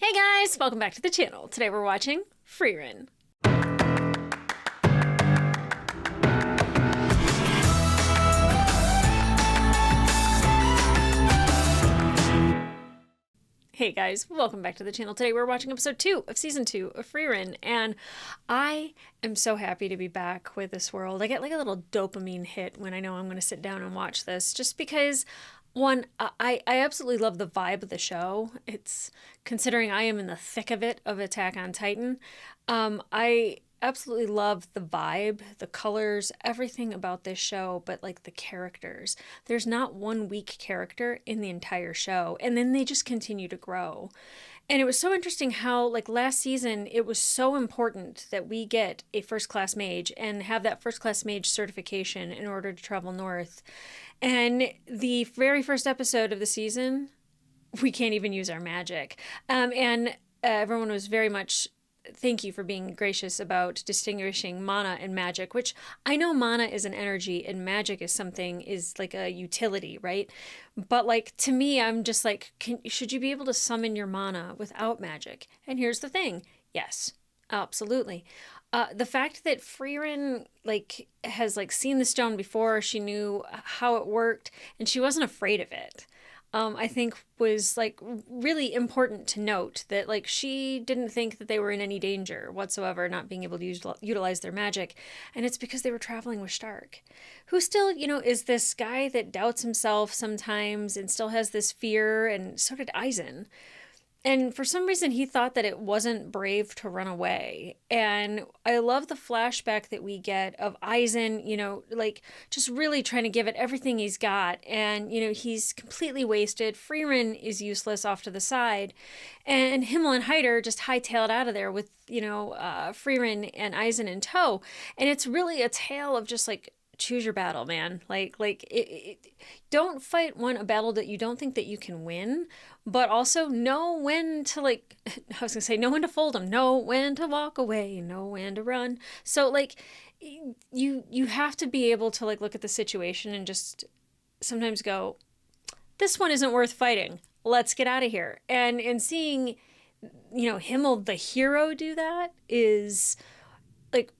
Hey guys, welcome back to the channel. Today we're watching Frieren. Hey guys, welcome back to the channel. Today we're watching episode 2 of season 2 of Frieren, and I am so happy to be back with this world. I get like a little dopamine hit when I know I'm going to sit down and watch this, just because one, I absolutely love the vibe of the show. It's considering I am in the thick of it of Attack on Titan. I absolutely love the vibe, the colors, everything about this show, but like the characters. There's not one weak character in the entire show, and then they just continue to grow. And it was so interesting how, like last season, it was so important that we get a first class mage and have that first class mage certification in order to travel north. And the very first episode of the season, we can't even use our magic. And everyone was very much, thank you for being gracious about distinguishing mana and magic, which I know mana is an energy and magic is something, is like a utility, right? But like to me, I'm just like, should you be able to summon your mana without magic? And here's the thing, yes, absolutely. The fact that Frieren like has like seen the stone before, she knew how it worked, and she wasn't afraid of it. I think was like really important to note that like she didn't think that they were in any danger whatsoever, not being able to utilize their magic, and it's because they were traveling with Stark, who still, you know, is this guy that doubts himself sometimes and still has this fear, and so did Eisen. And for some reason, he thought that it wasn't brave to run away. And I love the flashback that we get of Eisen, you know, like just really trying to give it everything he's got. And, you know, he's completely wasted. Frieren is useless off to the side. And Himmel and Hyder just hightailed out of there with, you know, Frieren and Eisen in tow. And it's really a tale of just like, choose your battle, man. Don't fight a battle that you don't think that you can win, but also know when to like, I was gonna say, know when to fold them, know when to walk away, know when to run. So like, you have to be able to like look at the situation and just sometimes go, this one isn't worth fighting. Let's get out of here. And seeing, you know, Himmel the hero do that is like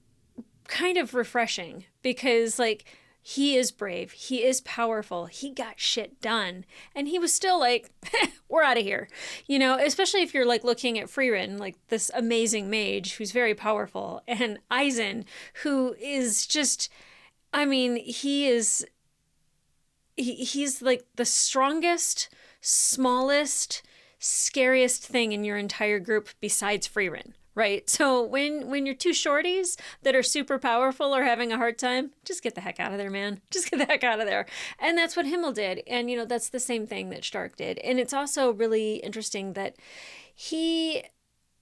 kind of refreshing, because like he is brave, he is powerful, he got shit done, and he was still like, we're out of here, you know, especially if you're like looking at Frieren, like this amazing mage who's very powerful, and Eisen, who is just, I mean, he's like the strongest, smallest, scariest thing in your entire group besides Frieren. Right. So when you're two shorties that are super powerful are having a hard time, just get the heck out of there, man. Just get the heck out of there. And that's what Himmel did. And, you know, that's the same thing that Stark did. And it's also really interesting that he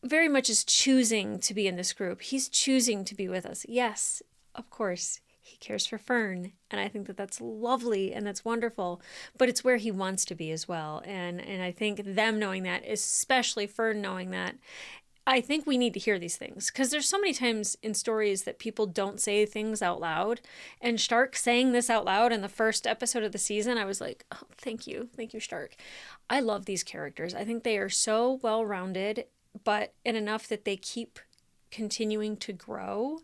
very much is choosing to be in this group. He's choosing to be with us. Yes, of course, he cares for Fern. And I think that that's lovely and that's wonderful. But it's where he wants to be as well. And I think them knowing that, especially Fern knowing that, I think we need to hear these things, because there's so many times in stories that people don't say things out loud, and Stark saying this out loud in the first episode of the season, I was like, oh, thank you, Stark. I love these characters. I think they are so well-rounded, but in enough that they keep continuing to grow.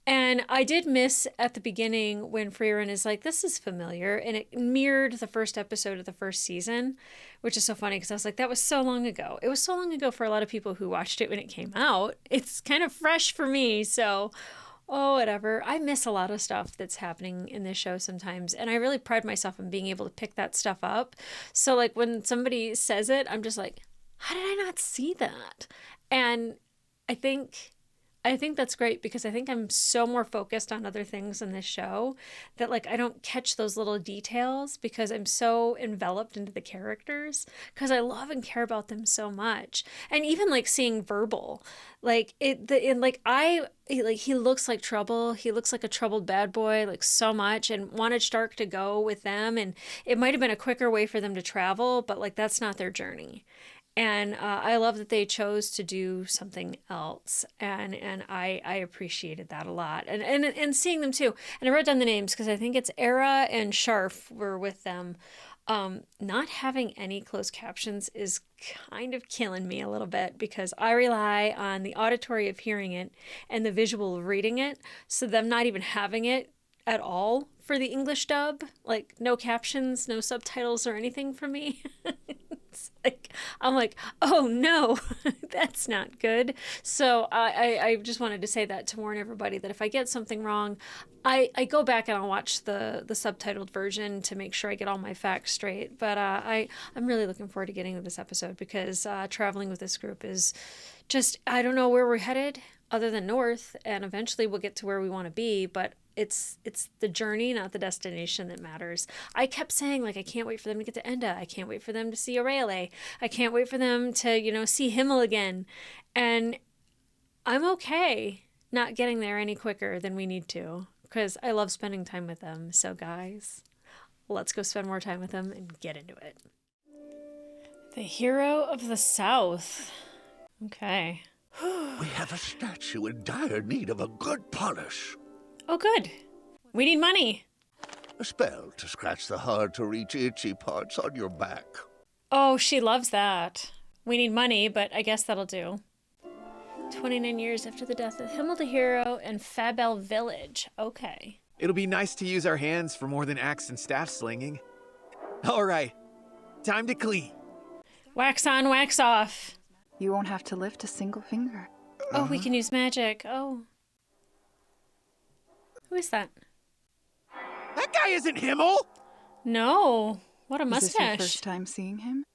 And I did miss at the beginning when Frieren is like, this is familiar. And it mirrored the first episode of the first season, which is so funny because I was like, that was so long ago. It was so long ago for a lot of people who watched it when it came out. It's kind of fresh for me. So, oh, whatever. I miss a lot of stuff that's happening in this show sometimes. And I really pride myself in being able to pick that stuff up. So like when somebody says it, I'm just like, how did I not see that? And I think that's great, because I think I'm so more focused on other things in this show that like I don't catch those little details because I'm so enveloped into the characters, because I love and care about them so much. And even like seeing Verbal, like he looks like trouble. He looks like a troubled bad boy, like so much, and wanted Stark to go with them. And it might have been a quicker way for them to travel, but like that's not their journey. And I love that they chose to do something else. And I appreciated that a lot. And seeing them too. And I wrote down the names because I think it's Era and Sharf were with them. Not having any closed captions is kind of killing me a little bit because I rely on the auditory of hearing it and the visual of reading it. So them not even having it at all for the English dub, like no captions, no subtitles or anything for me. It's like, I'm like, oh no, that's not good. So I just wanted to say that to warn everybody that if I get something wrong, I go back and I'll watch the subtitled version to make sure I get all my facts straight. But I'm really looking forward to getting to this episode because traveling with this group is just, I don't know where we're headed other than north, and eventually we'll get to where we want to be, but it's the journey, not the destination, that matters. I kept saying, like, I can't wait for them to get to Enda. I can't wait for them to see Aurelie. I can't wait for them to, see Himmel again. And I'm okay not getting there any quicker than we need to because I love spending time with them. So, guys, let's go spend more time with them and get into it. The hero of the South. Okay. We have a statue in dire need of a good polish. Oh, good. We need money. A spell to scratch the hard-to-reach itchy parts on your back. Oh, she loves that. We need money, but I guess that'll do. 29 years after the death of Himmel the Hero and Fabel Village. Okay. It'll be nice to use our hands for more than axe and staff slinging. All right, time to clean. Wax on, wax off. You won't have to lift a single finger. Oh, we can use magic. Oh. Who is that? That guy isn't Himmel! No. What a Is this your mustache. first time seeing him?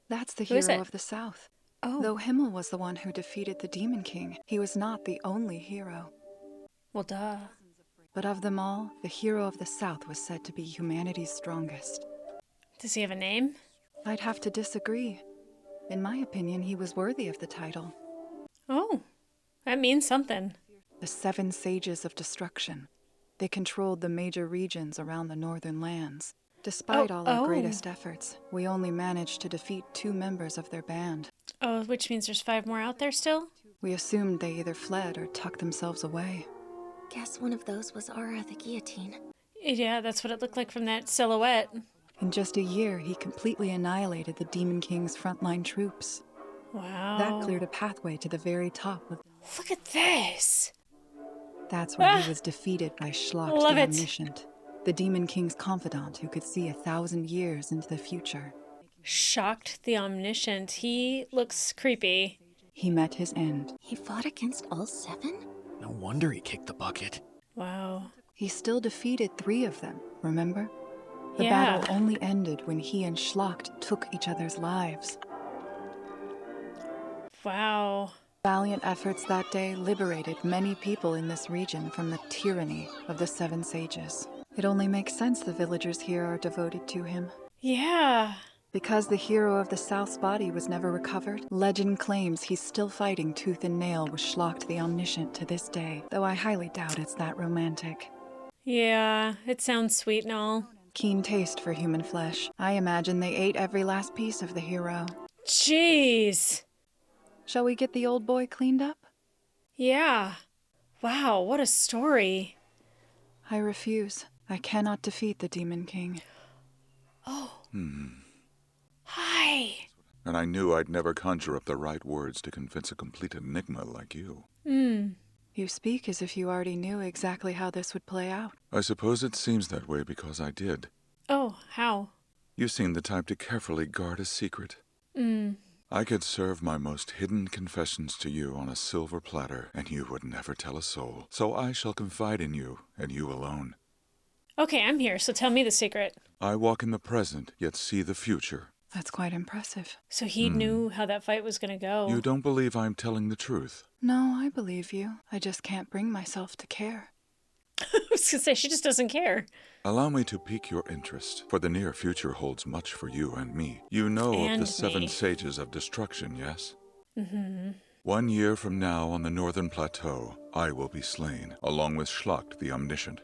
That's the Who is hero it? of the South. Oh. Though Himmel was the one who defeated the Demon King, he was not the only hero. Well, duh. But of them all, the hero of the South was said to be humanity's strongest. Does he have a name? I'd have to disagree. In my opinion, he was worthy of the title. Oh. That means something. The Seven Sages of Destruction. They controlled the major regions around the northern lands. Despite all our greatest efforts, we only managed to defeat 2 members of their band. Oh, which means there's 5 more out there still? We assumed they either fled or tucked themselves away. Guess one of those was Aura the Guillotine. Yeah, that's what it looked like from that silhouette. In just a year, he completely annihilated the Demon King's frontline troops. Wow. That cleared a pathway to the very top of... Look at this. That's where he was defeated by Schlacht Love the it. Omniscient, the Demon King's confidant who could see 1,000 years into the future. Shocked the Omniscient. He looks creepy. He met his end. He fought against all 7? No wonder he kicked the bucket. Wow. He still defeated 3 of them, remember? The Yeah. battle only ended when he and Schlacht took each other's lives. Wow. Valiant efforts that day liberated many people in this region from the tyranny of the 7 Sages. It only makes sense the villagers here are devoted to him. Yeah. Because the hero of the South's body was never recovered, legend claims he's still fighting tooth and nail with Schlacht the Omniscient to this day, though I highly doubt it's that romantic. Yeah, it sounds sweet and all. Keen taste for human flesh. I imagine they ate every last piece of the hero. Jeez. Shall we get the old boy cleaned up? Yeah. Wow, what a story. I refuse. I cannot defeat the Demon King. Oh. Hi. And I knew I'd never conjure up the right words to convince a complete enigma like you. You speak as if you already knew exactly how this would play out. I suppose it seems that way because I did. Oh, how? You seem the type to carefully guard a secret. I could serve my most hidden confessions to you on a silver platter, and you would never tell a soul. So I shall confide in you, and you alone. Okay, I'm here, so tell me the secret. I walk in the present, yet see the future. That's quite impressive. So he knew how that fight was going to go. You don't believe I'm telling the truth? No, I believe you. I just can't bring myself to care. I was going to say, she just doesn't care. Allow me to pique your interest, for the near future holds much for you and me. You know of And the 7 me. Sages of Destruction, yes? 1 year from now on the northern plateau, I will be slain, along with Schlacht the Omniscient.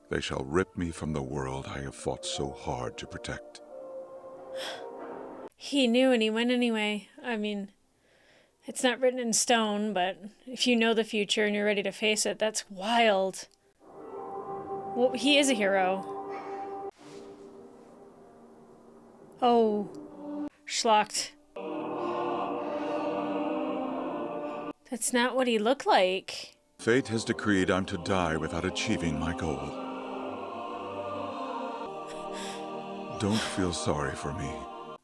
They shall rip me from the world I have fought so hard to protect. He knew and he went anyway. I mean, it's not written in stone, but if you know the future and you're ready to face it, that's wild. Well, he is a hero. Oh. Schlocked. That's not what he looked like. Fate has decreed I'm to die without achieving my goal. Don't feel sorry for me.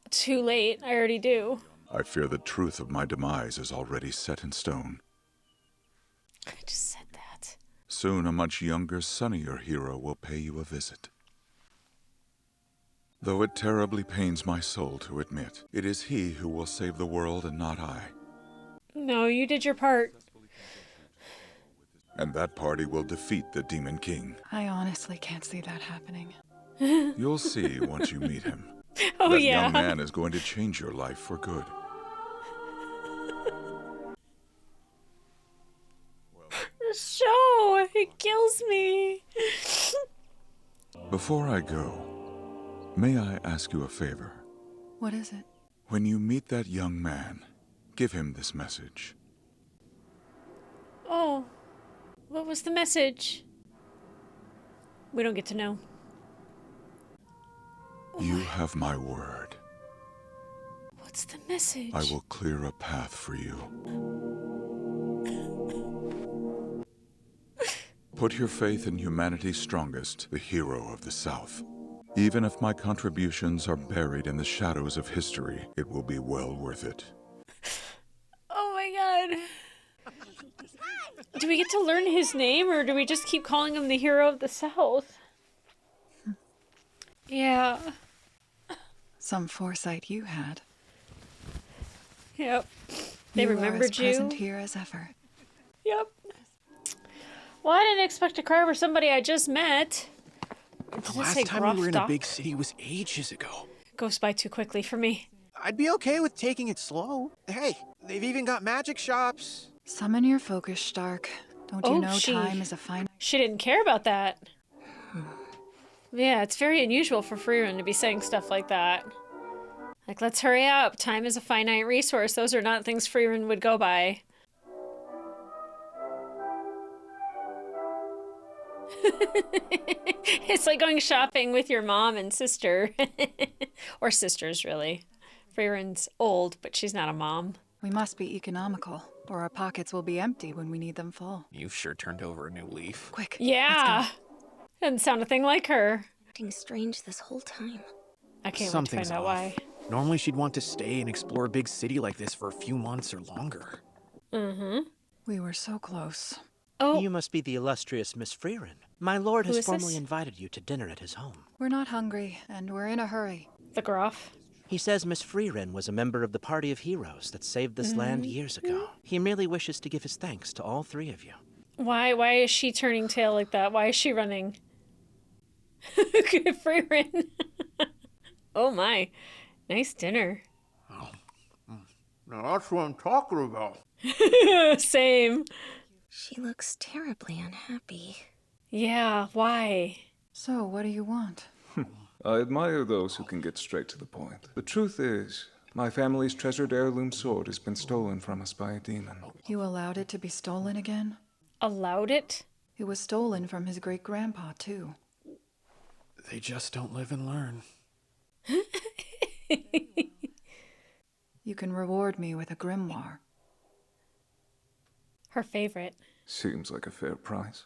Too late. I already do. I fear the truth of my demise is already set in stone. I just said that. Soon a much younger, sunnier hero will pay you a visit. Though it terribly pains my soul to admit, it is he who will save the world and not I. No, you did your part. And that party will defeat the Demon King. I honestly can't see that happening. You'll see once you meet him. Oh, that yeah. young man is going to change your life for good. The show! It kills me. Before I go, may I ask you a favor? What is it? When you meet that young man, give him this message. Oh. What was the message? We don't get to know. You have my word. What's the message? I will clear a path for you. Put your faith in humanity's strongest, the hero of the South. Even if my contributions are buried in the shadows of history, it will be well worth it. Oh my god. Do we get to learn his name, or do we just keep calling him the hero of the South? Yeah. Some foresight you had. Yep. They you remembered are as you. present here as ever. Yep. Well, I didn't expect to cry over somebody I just met. The last time we were in a big city was ages ago. Goes by too quickly for me. I'd be okay with taking it slow. Hey, they've even got magic shops. Summon your focus, Stark. Don't you know time is a finite... She didn't care about that. Yeah, it's very unusual for Frieren to be saying stuff like that. Like, let's hurry up. Time is a finite resource. Those are not things Frieren would go by. It's like going shopping with your mom and sister. Or sisters, really. Frieren's old, but she's not a mom. We must be economical, or our pockets will be empty when we need them full. You've sure turned over a new leaf. Quick. Yeah. Doesn't sound a thing like her. Acting strange this whole time. I can't Something's wait to find out off. why. Normally she'd want to stay and explore a big city like this for a few months or longer. Mm-hmm. We were so close. Oh, You must be the illustrious Miss Frieren. My lord Who has is formally this? invited you to dinner at his home. We're not hungry, and we're in a hurry. the Groff. He says Miss Frieren was a member of the party of heroes that saved this land years ago. He merely wishes to give his thanks to all three of you. Why is she turning tail like that? Why is she running? Frieren. Oh my. Nice dinner. Now that's what I'm talking about. Same. She looks terribly unhappy. Yeah, why? So, what do you want? I admire those who can get straight to the point. The truth is, my family's treasured heirloom sword has been stolen from us by a demon. You allowed it to be stolen again? Allowed it? It was stolen from his great-grandpa, too. They just don't live and learn. You can reward me with a grimoire. Her favorite. Seems like a fair price.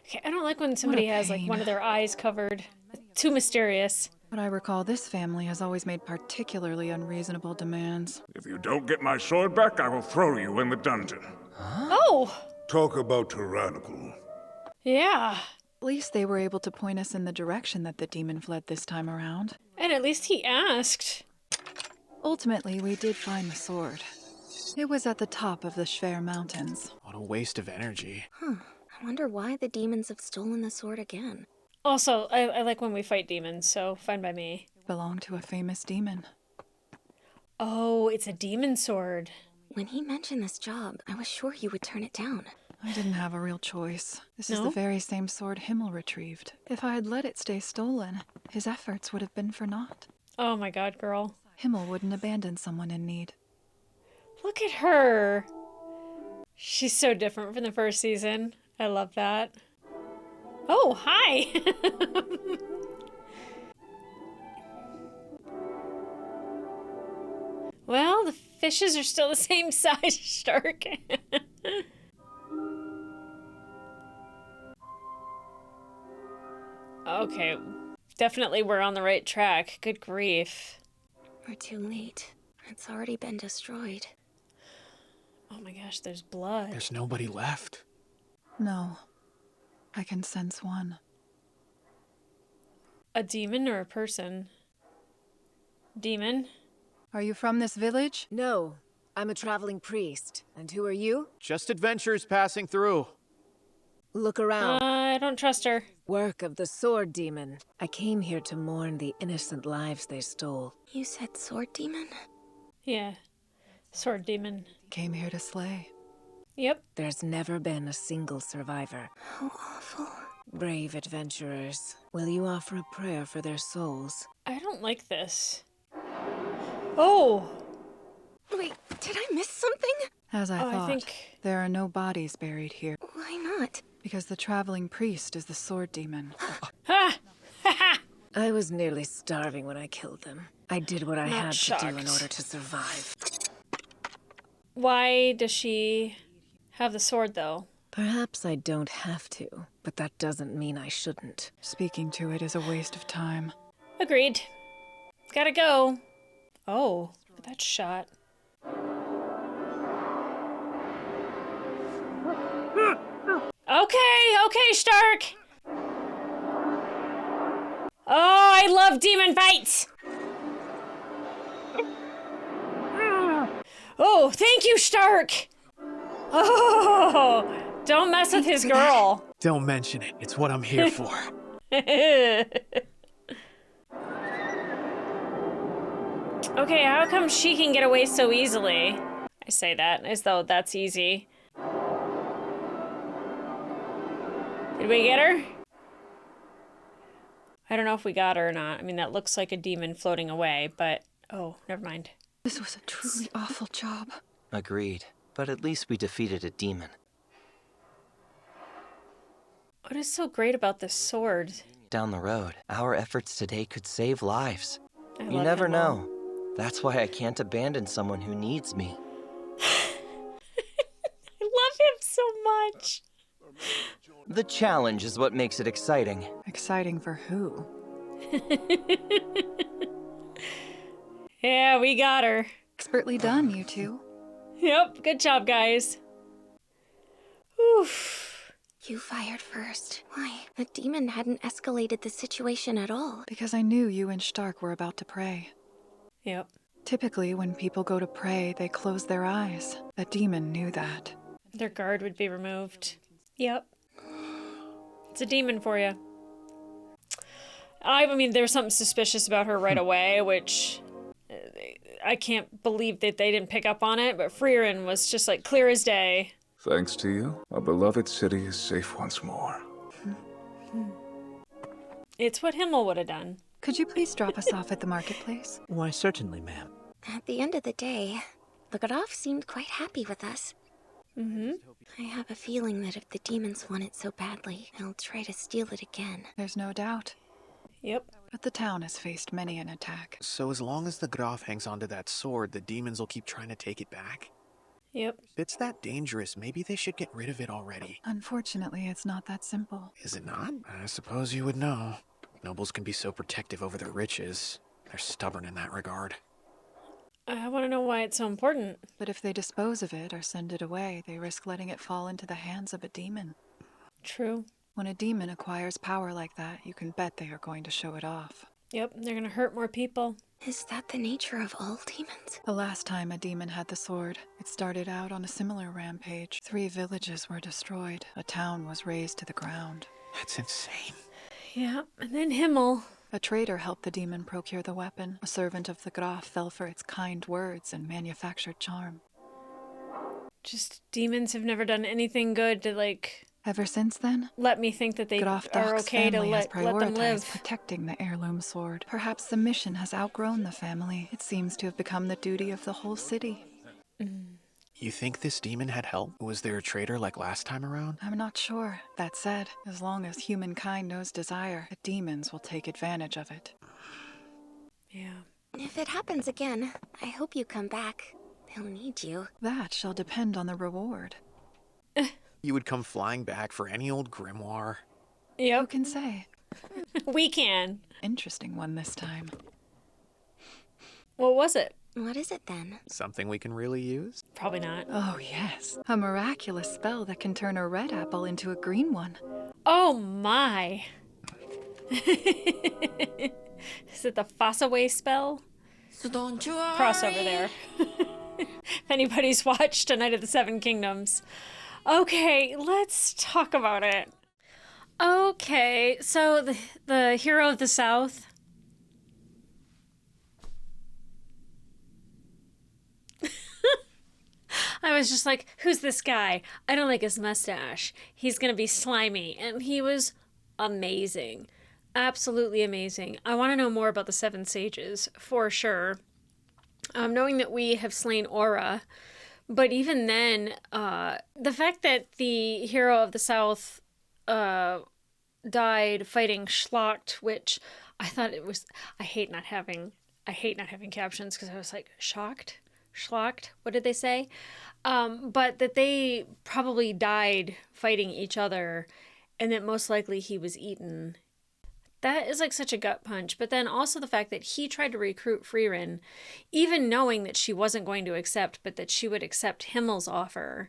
Okay, I don't like when somebody has like pain. one of their eyes covered. Too mysterious. But I recall this family has always made particularly unreasonable demands. If you don't get my sword back, I will throw you in the dungeon. Oh! Talk about tyrannical. Yeah. At least they were able to point us in the direction that the demon fled this time around. And at least he asked. Ultimately, we did find the sword. It was at the top of the Schwer Mountains. What a waste of energy. I wonder why the demons have stolen the sword again. Also, I like when we fight demons, so fine by me. It belonged to a famous demon. Oh, it's a demon sword. When he mentioned this job, I was sure you would turn it down. I didn't have a real choice. This is No? the very same sword Himmel retrieved. If I had let it stay stolen, his efforts would have been for naught. Oh my god, girl. Himmel wouldn't abandon someone in need. Look at her. She's so different from the first season. I love that. Oh, hi. Well, the fishes are still the same size, Stark. Okay, definitely we're on the right track. Good grief. We're too late. It's already been destroyed. Oh my gosh, there's blood. There's nobody left. No. I can sense one. A demon or a person? Demon? Are you from this village? No, I'm a traveling priest. And who are you? Just adventurers passing through. Look around. I don't trust her. Work of the sword demon. I came here to mourn the innocent lives they stole. You said sword demon? Yeah. Sword demon. Came here to slay. Yep. There's never been a single survivor. How awful. Brave adventurers, will you offer a prayer for their souls? I don't like this. Oh! Wait, did I miss something? As I Oh, thought, I think... there are no bodies buried here. Why not? Because the traveling priest is the sword demon. Ha! Ha ha! I was nearly starving when I killed them. I did what I Not had to do in shocked. order to survive. Why does she have the sword, though? Perhaps I don't have to, but that doesn't mean I shouldn't. Speaking to it is a waste of time. Agreed. Gotta go. Oh, that shot. Okay, Stark. Oh, I love demon fights. Oh, thank you, Stark. Oh, don't mess with his girl. Don't mention it. It's what I'm here for. Okay, how come she can get away so easily? I say that as though that's easy. Did we get her? I don't know if we got her or not. I mean, that looks like a demon floating away, but... Oh, never mind. This was a truly awful job. Agreed. But at least we defeated a demon. What is so great about this sword? Down the road, our efforts today could save lives. I You love never Himmel. know. That's why I can't abandon someone who needs me. I love him so much. The challenge is what makes it exciting. Exciting for who? Yeah, we got her. Expertly done, you two. Yep, good job, guys. Oof. You fired first. Why? The demon hadn't escalated the situation at all. Because I knew you and Stark were about to pray. Yep. Typically, when people go to pray, they close their eyes. The demon knew that. Their guard would be removed. Yep. It's a demon for you. I mean, there's something suspicious about her right away, which I can't believe that they didn't pick up on it, but Frieren was just like clear as day. Thanks to you, our beloved city is safe once more. It's what Himmel would have done. Could you please drop us off at the marketplace? Why, certainly, ma'am. At the end of the day, the Graf seemed quite happy with us. Mm-hmm. I have a feeling that if the demons want it so badly, they'll try to steal it again. There's no doubt. Yep. But the town has faced many an attack. So as long as the Graf hangs onto that sword, the demons will keep trying to take it back? Yep. If it's that dangerous, maybe they should get rid of it already. Unfortunately, it's not that simple. Is it not? I suppose you would know. Nobles can be so protective over their riches. They're stubborn in that regard. I want to know why it's so important. But if they dispose of it or send it away, they risk letting it fall into the hands of a demon. True. When a demon acquires power like that, you can bet they are going to show it off. Yep, they're gonna hurt more people. Is that the nature of all demons? The last time a demon had the sword, it started out on a similar rampage. 3 villages were destroyed. A town was razed to the ground. That's insane. Yeah, and then Himmel. A traitor helped the demon procure the weapon. A servant of the Graf fell for its kind words and manufactured charm. Just demons have never done anything good to, like, Ever since then, let me think that they Graf are Dach's okay to family has let them prioritized live. protecting the heirloom sword. Perhaps the mission has outgrown the family. It seems to have become the duty of the whole city. You think this demon had help? Was there a traitor like last time around? I'm not sure. That said, as long as humankind knows desire, the demons will take advantage of it. Yeah. If it happens again, I hope you come back. They'll need you. That shall depend on the reward. You would come flying back for any old grimoire? Yep. Who can say? We can. Interesting one this time. What was it? What is it then? Something we can really use? Probably not. Oh, yes. A miraculous spell that can turn a red apple into a green one. Oh my. Is it the Fossaway spell? So don't you worry. Crossover there. If anybody's watched A Night of the Seven Kingdoms. Okay, let's talk about it. Okay, so the hero of the South. I was just like, who's this guy? I don't like his mustache. He's gonna be slimy. And he was amazing. Absolutely amazing. I want to know more about the Seven Sages, for sure. Knowing that we have slain Aura, but even then, the fact that the hero of the South died fighting Schlacht, which I thought it was, I hate not having captions because I was like, shocked? Schlacht? What did they say? But that they probably died fighting each other and that most likely he was eaten. That is like such a gut punch. But then also the fact that he tried to recruit Frieren, even knowing that she wasn't going to accept, but that she would accept Himmel's offer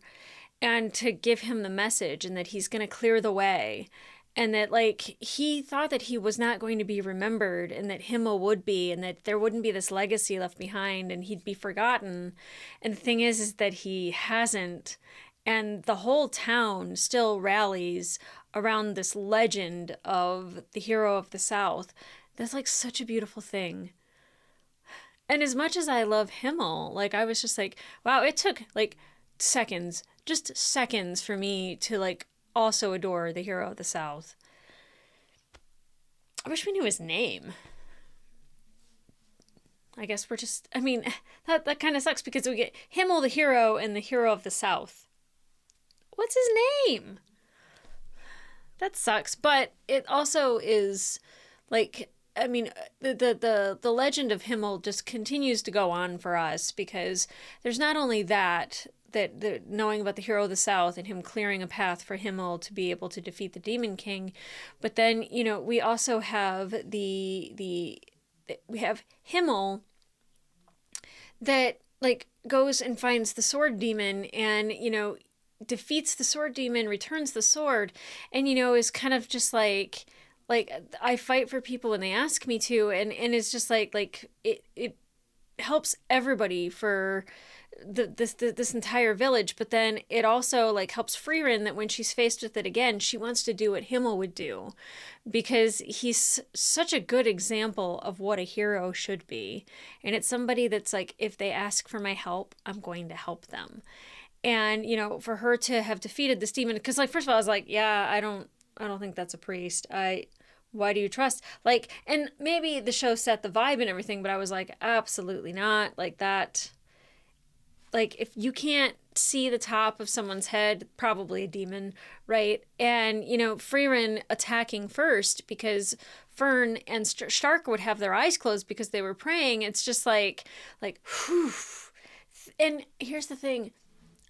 and to give him the message and that he's going to clear the way. And that, like, he thought that he was not going to be remembered and that Himmel would be and that there wouldn't be this legacy left behind and he'd be forgotten. And the thing is that he hasn't. And the whole town still rallies around this legend of the hero of the South. That's, like, such a beautiful thing. And as much as I love Himmel, like, I was just like, wow, it took, like, seconds, just seconds for me to, like, also adore the hero of the South. I wish we knew his name. I guess we're just, I mean, that kind of sucks because we get Himmel the hero and the hero of the South. What's his name? That sucks, but it also is like, I mean, the legend of Himmel just continues to go on for us because there's not only that knowing about the hero of the South and him clearing a path for Himmel to be able to defeat the Demon King, but then, you know, we also have we have Himmel that, like, goes and finds the sword demon and, you know, defeats the sword demon, returns the sword, and, you know, is kind of just like I fight for people when they ask me to, and it's just like it helps everybody for this entire village, but then it also, like, helps Frieren that when she's faced with it again, she wants to do what Himmel would do because he's such a good example of what a hero should be. And it's somebody that's like, if they ask for my help, I'm going to help them. And, you know, for her to have defeated this demon, because, like, first of all, I was like, yeah, I don't think that's a priest. Why do you trust? Like, and maybe the show set the vibe and everything, but I was like, absolutely not. Like, that, like, if you can't see the top of someone's head, probably a demon, right? And, you know, Frieren attacking first because Fern and Stark would have their eyes closed because they were praying. It's just like, whew. And here's the thing.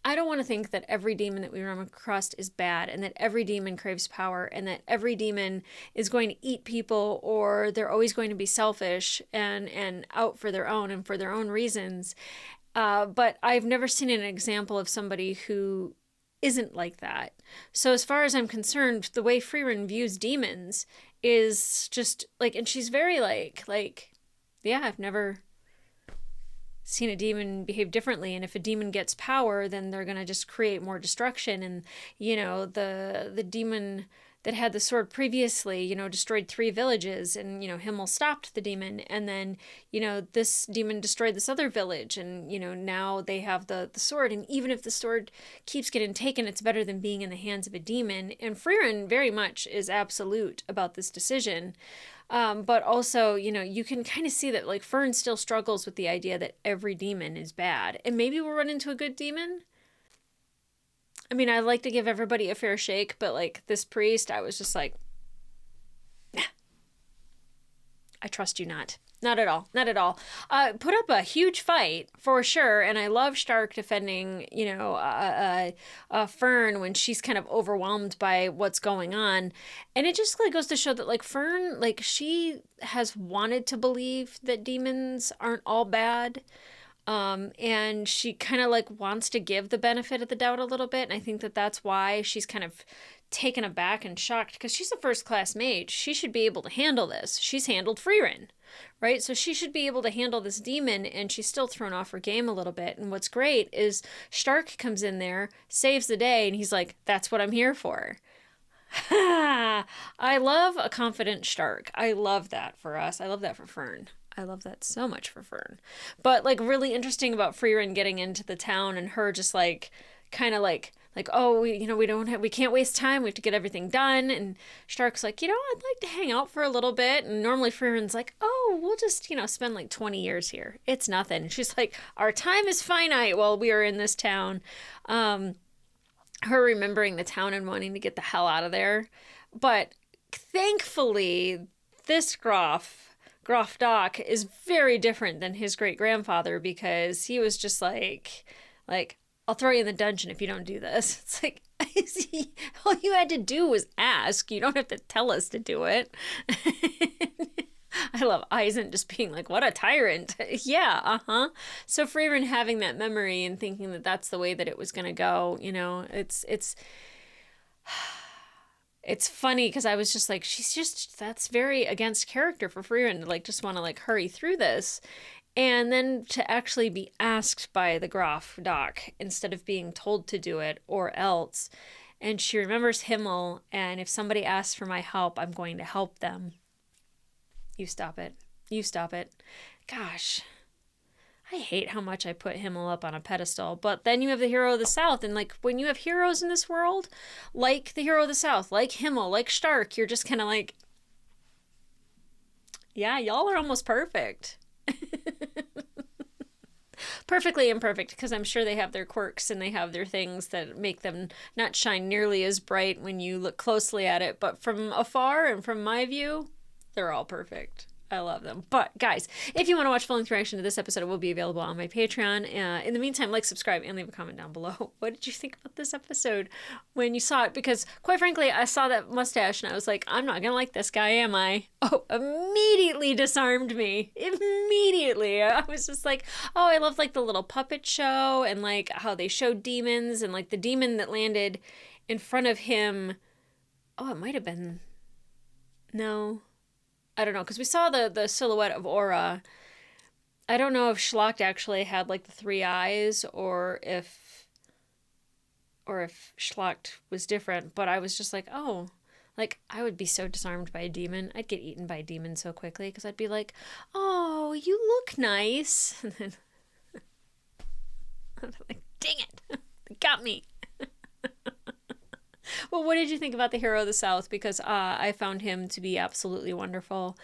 I don't want to think that every demon that we run across is bad and that every demon craves power and that every demon is going to eat people or they're always going to be selfish and out for their own and for their own reasons. But I've never seen an example of somebody who isn't like that. So as far as I'm concerned, the way Frieren views demons is just like, and she's very like, yeah, I've never seen a demon behave differently, and if a demon gets power, then they're gonna just create more destruction. And, you know, the demon that had the sword previously, you know, destroyed 3 villages, and, you know, Himmel stopped the demon, and then, you know, this demon destroyed this other village, and, you know, now they have the sword, and even if the sword keeps getting taken, it's better than being in the hands of a demon. And Frieren very much is absolute about this decision. But also, you know, you can kind of see that, like, Fern still struggles with the idea that every demon is bad. And maybe we'll run into a good demon. I mean, I like to give everybody a fair shake, but, like, this priest, I was just like, nah. I trust you not. Not at all. Not at all. Put up a huge fight for sure. And I love Stark defending, Fern when she's kind of overwhelmed by what's going on. And it just like goes to show that like Fern, like she has wanted to believe that demons aren't all bad. And she kind of like wants to give the benefit of the doubt a little bit. And I think that that's why she's kind of taken aback and shocked, because she's a first-class mage. She should be able to handle this. She's handled Frieren, right? So she should be able to handle this demon, and she's still thrown off her game a little bit. And what's great is Stark comes in there, saves the day, and he's like, that's what I'm here for. I love a confident Stark. I love that for us. I love that for Fern. I love that so much for Fern. But like really interesting about Frieren getting into the town and her just like kind of like, oh, we can't waste time. We have to get everything done. And Stark's like, I'd like to hang out for a little bit. And normally Frieren's like, oh, we'll just, spend like 20 years here. It's nothing. And she's like, our time is finite while we are in this town. Her remembering the town and wanting to get the hell out of there. But thankfully, this Graf Doc is very different than his great-grandfather, because he was just like, I'll throw you in the dungeon if you don't do this. It's like, all you had to do was ask. You don't have to tell us to do it. I love Eisen just being like, what a tyrant. Yeah, uh-huh. So Frieren having that memory and thinking that that's the way that it was going to go, it's funny because I was just like, that's very against character for Frieren to like just want to like hurry through this. And then to actually be asked by the Graf Doc instead of being told to do it or else. And she remembers Himmel, and if somebody asks for my help, I'm going to help them. You stop it. You stop it. Gosh, I hate how much I put Himmel up on a pedestal. But then you have the hero of the South, and like when you have heroes in this world, like the hero of the South, like Himmel, like Stark, you're just kind of like, yeah, y'all are almost perfect. Perfectly imperfect, because I'm sure they have their quirks and they have their things that make them not shine nearly as bright when you look closely at it, but from afar and from my view, they're all perfect. I love them. But guys, if you want to watch full-length reaction to this episode, it will be available on my Patreon. In the meantime, like, subscribe, and leave a comment down below. What did you think about this episode when you saw it? Because quite frankly, I saw that mustache and I was like, I'm not going to like this guy, am I? Oh, immediately disarmed me. Immediately. I was just like, oh, I love like the little puppet show and like how they showed demons and like the demon that landed in front of him. Oh, it might have been. No. I don't know, because we saw the silhouette of Aura. I don't know if Schlacht actually had like the 3 eyes or if Schlacht was different, but I was just like, oh, like I would be so disarmed by a demon. I'd get eaten by a demon so quickly because I'd be like, oh, you look nice. And then I'd be like, dang it, it got me. Well, what did you think about the hero of the South? Because I found him to be absolutely wonderful.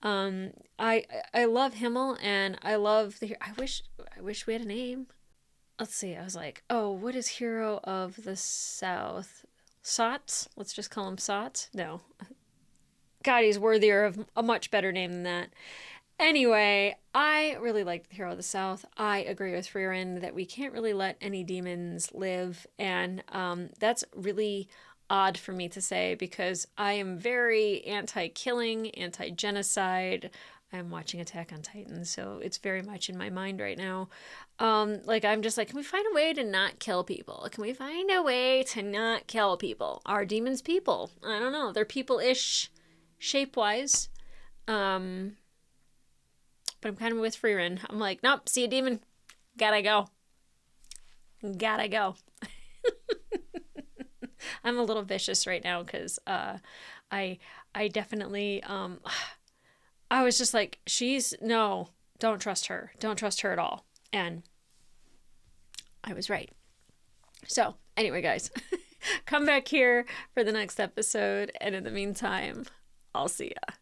I love Himmel, and I love the. I wish we had a name. Let's see. I was like, oh, what is hero of the South? Sots? Let's just call him Sots. No, God, he's worthier of a much better name than that. Anyway, I really like the hero of the South. I agree with Frieren that we can't really let any demons live, and that's really odd for me to say because I am very anti-killing, anti-genocide. I'm watching Attack on Titan, so it's very much in my mind right now. Like, I'm just like, can we find a way to not kill people? Can we find a way to not kill people? Are demons people? I don't know. They're people-ish shape-wise. But I'm kind of with Frieren. I'm like, nope, see a demon. Gotta go. Gotta go. I'm a little vicious right now because I definitely, I was just like, no, don't trust her. Don't trust her at all. And I was right. So anyway, guys, come back here for the next episode. And in the meantime, I'll see ya.